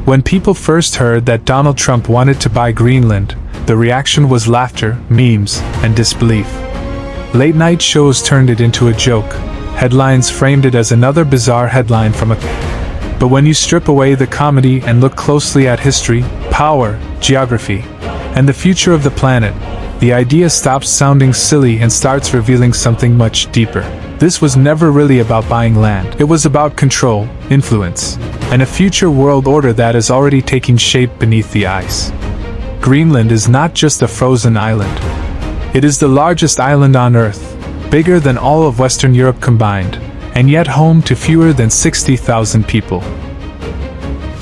When people first heard that Donald Trump wanted to buy Greenland, the reaction was laughter, memes, and disbelief. Late-night shows turned it into a joke. Headlines framed it as another bizarre headline from a... But when you strip away the comedy and look closely at history, power, geography, and the future of the planet, the idea stops sounding silly and starts revealing something much deeper. This was never really about buying land. It was about control, influence, and a future world order that is already taking shape beneath the ice. Greenland is not just a frozen island. It is the largest island on Earth, bigger than all of Western Europe combined, and yet home to fewer than 60,000 people.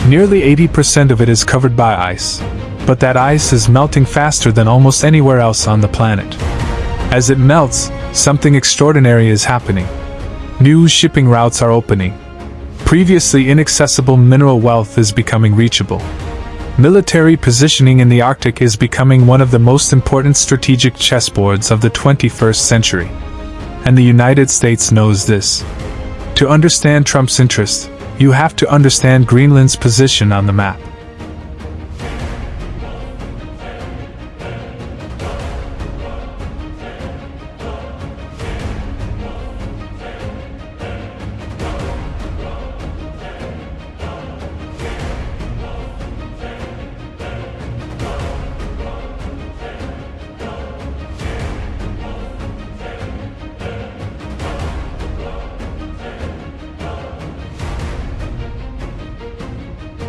Nearly 80% of it is covered by ice, but that ice is melting faster than almost anywhere else on the planet. As it melts, something extraordinary is happening. New shipping routes are opening. Previously inaccessible mineral wealth is becoming reachable. Military positioning in the Arctic is becoming one of the most important strategic chessboards of the 21st century. And the United States knows this. To understand Trump's interest, you have to understand Greenland's position on the map.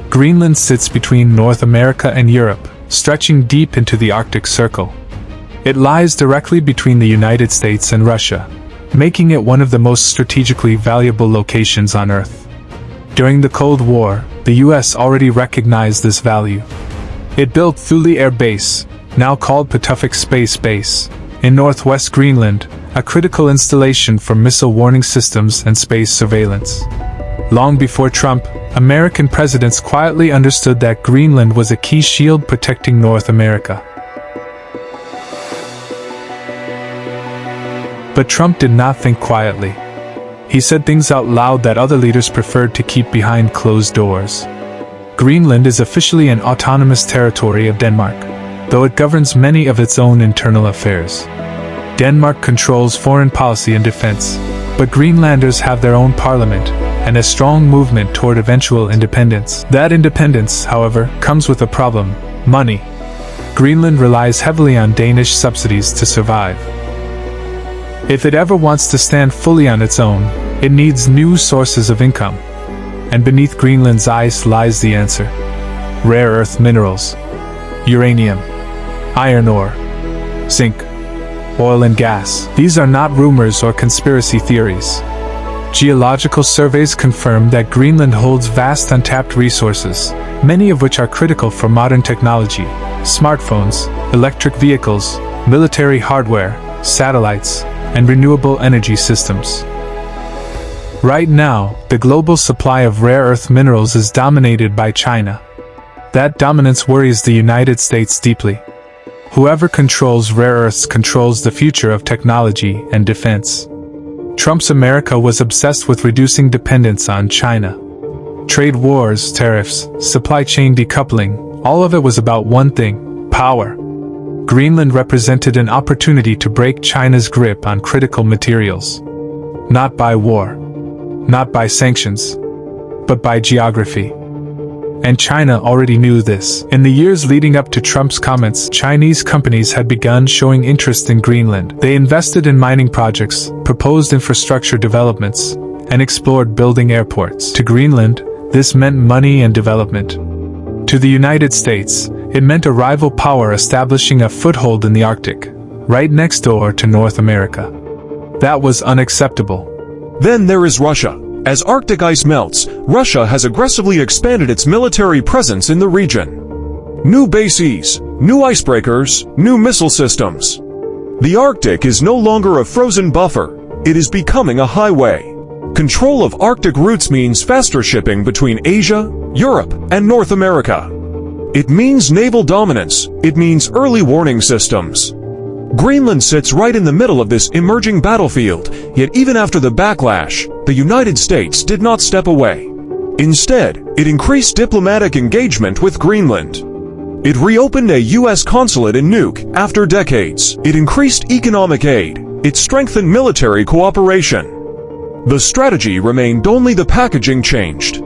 Greenland sits between North America and Europe, stretching deep into the Arctic Circle. It lies directly between the United States and Russia, making it one of the most strategically valuable locations on Earth. During the Cold War, the US already recognized this value. It built Thule Air Base, now called Patuxent Space Base, in northwest Greenland, a critical installation for missile warning systems and space surveillance. Long before Trump, American presidents quietly understood that Greenland was a key shield protecting North America. But Trump did not think quietly. He said things out loud that other leaders preferred to keep behind closed doors. Greenland is officially an autonomous territory of Denmark, though it governs many of its own internal affairs. Denmark controls foreign policy and defense, but Greenlanders have their own parliament and a strong movement toward eventual independence. That independence, however, comes with a problem: money. Greenland relies heavily on Danish subsidies to survive. If it ever wants to stand fully on its own, it needs new sources of income. And beneath Greenland's ice lies the answer: rare earth minerals, uranium, iron ore, zinc, oil and gas. These are not rumors or conspiracy theories. Geological surveys confirm that Greenland holds vast untapped resources, many of which are critical for modern technology: smartphones, electric vehicles, military hardware, satellites, and renewable energy systems. Right now, the global supply of rare earth minerals is dominated by China. That dominance worries the United States deeply. Whoever controls rare earths controls the future of technology and defense. Trump's America was obsessed with reducing dependence on China. Trade wars, tariffs, supply chain decoupling, all of it was about one thing: power. Greenland represented an opportunity to break China's grip on critical materials. Not by war, not by sanctions, but by geography. And China already knew this. In the years leading up to Trump's comments, Chinese companies had begun showing interest in Greenland. They invested in mining projects, proposed infrastructure developments, and explored building airports. To Greenland, this meant money and development. To the United States, it meant a rival power establishing a foothold in the Arctic, right next door to North America. That was unacceptable. Then there is Russia. As Arctic ice melts, Russia has aggressively expanded its military presence in the region. New bases, new icebreakers, new missile systems. The Arctic is no longer a frozen buffer, it is becoming a highway. Control of Arctic routes means faster shipping between Asia, Europe, and North America. It means naval dominance, it means early warning systems. Greenland sits right in the middle of this emerging battlefield, yet even after the backlash, the United States did not step away. Instead, It increased diplomatic engagement with Greenland. It reopened a U.S. consulate in Nuuk after decades. It increased economic aid. It strengthened military cooperation. The strategy remained, only the packaging changed.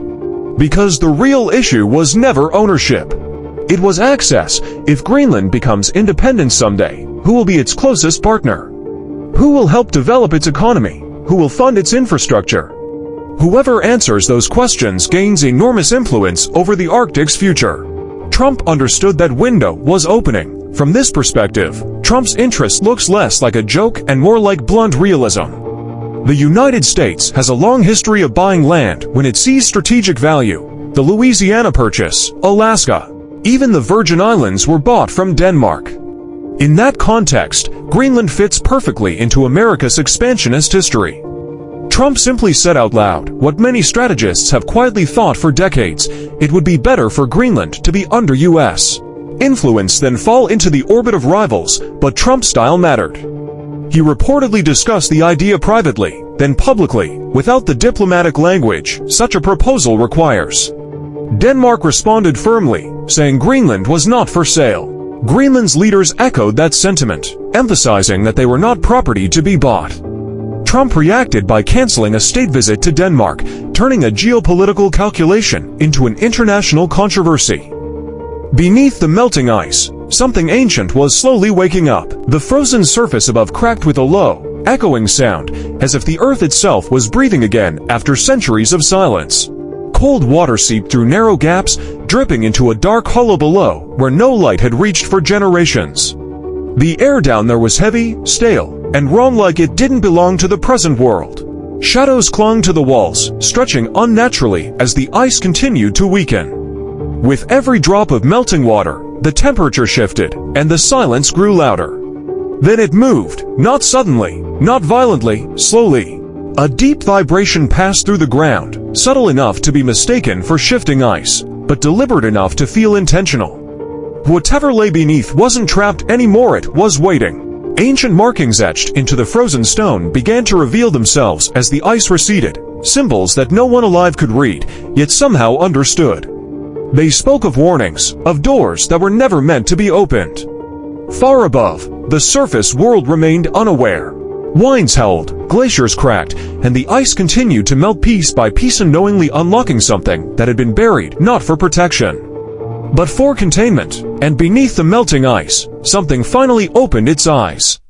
Because the real issue was never ownership. It was access. If Greenland becomes independent someday, who will be its closest partner? Who will help develop its economy? Who will fund its infrastructure? Whoever answers those questions gains enormous influence over the Arctic's future. Trump understood that window was opening. From this perspective, Trump's interest looks less like a joke and more like blunt realism. The United States has a long history of buying land when it sees strategic value. The Louisiana Purchase, Alaska, even the Virgin Islands were bought from Denmark. In that context, Greenland fits perfectly into America's expansionist history. Trump simply said out loud what many strategists have quietly thought for decades: it would be better for Greenland to be under U.S. influence than fall into the orbit of rivals, but Trump's style mattered. He reportedly discussed the idea privately, then publicly, without the diplomatic language such a proposal requires. Denmark responded firmly, saying Greenland was not for sale. Greenland's leaders echoed that sentiment, emphasizing that they were not property to be bought. Trump reacted by canceling a state visit to Denmark, turning a geopolitical calculation into an international controversy. Beneath the melting ice, something ancient was slowly waking up. The frozen surface above cracked with a low, echoing sound, as if the earth itself was breathing again after centuries of silence. Cold water seeped through narrow gaps, dripping into a dark hollow below where no light had reached for generations. The air down there was heavy, stale, and wrong, like it didn't belong to the present world. Shadows clung to the walls, stretching unnaturally as the ice continued to weaken. With every drop of melting water, the temperature shifted, and the silence grew louder. Then it moved, not suddenly, not violently, slowly. A deep vibration passed through the ground, subtle enough to be mistaken for shifting ice, but deliberate enough to feel intentional. Whatever lay beneath wasn't trapped anymore, it was waiting. Ancient markings etched into the frozen stone began to reveal themselves as the ice receded, symbols that no one alive could read, yet somehow understood. They spoke of warnings, of doors that were never meant to be opened. Far above, the surface world remained unaware. Winds howled, glaciers cracked, and the ice continued to melt piece by piece, unknowingly unlocking something that had been buried not for protection, but for containment. And beneath the melting ice, something finally opened its eyes.